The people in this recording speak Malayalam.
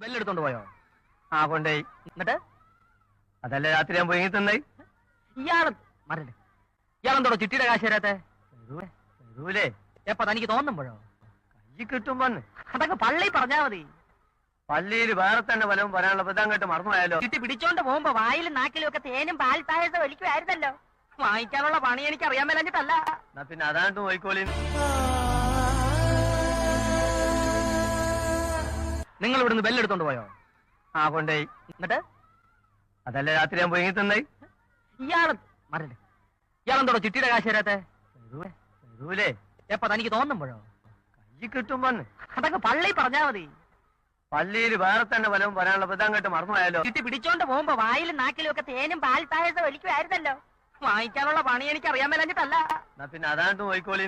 ബെല്ലെടുത്തോണ്ട് പോയോ? ആ കൊണ്ടേ. എന്നിട്ട് അതല്ലേ രാത്രി ഞാൻ പോയി തന്നായി. ഇയാളെന്തോടോ ചിട്ടിയുടെ കാശ് തരാത്തെ? തരൂലേ? എപ്പ തനിക്ക് തോന്നുമ്പോഴോ? കൈ കിട്ടുമ്പോന്ന്. അതൊക്കെ പള്ളി പറഞ്ഞാ മതി. പള്ളിയിൽ വേറെ തന്നെ വല്ലതും പറയാനുള്ള ബന്ധം കേട്ട് മറന്നുപോയാലോ? ചിട്ടി പിടിച്ചോണ്ട് പോകുമ്പോ വായിലും നാക്കിലും ഒക്കെ തേനും പാൽ പായസം വലിക്കുമായിരുന്നല്ലോ. വാങ്ങിക്കാനുള്ള പണി എനിക്ക് അറിയാൻ മേലഞ്ഞിട്ടല്ല. എന്നാ പിന്നെ അതാണ്ട് പോയിക്കോളി. നിങ്ങൾ ഇവിടുന്ന് ബെല്ലെടുത്തോണ്ട് പോയോ? ആ കൊണ്ടേ. എന്നിട്ട് അതല്ലേ രാത്രി ഞാൻ പോയി തന്നായി. ഇയാളെന്തോടോ ചിട്ടിയുടെ കാശ് തരാത്തെ? തരൂലേ? എപ്പ തനിക്ക് തോന്നുമ്പോഴോ? കൈ കിട്ടുമ്പോന്ന്. അതൊക്കെ പള്ളി പറഞ്ഞാ മതി. പള്ളിയിൽ വേറെ തന്നെ വല്ലതും പറയാനുള്ള ബന്ധം കേട്ട് മറന്നുപോയാലോ? ചിട്ടി പിടിച്ചോണ്ട് പോകുമ്പോ വായിലും നാക്കിലും ഒക്കെ തേനും പാൽ പായസം വലിക്കുമായിരുന്നല്ലോ. വാങ്ങിക്കാനുള്ള പണി എനിക്ക് അറിയാൻ മേലഞ്ഞിട്ടല്ല. എന്നാ പിന്നെ അതാണ്ട് പോയിക്കോളി.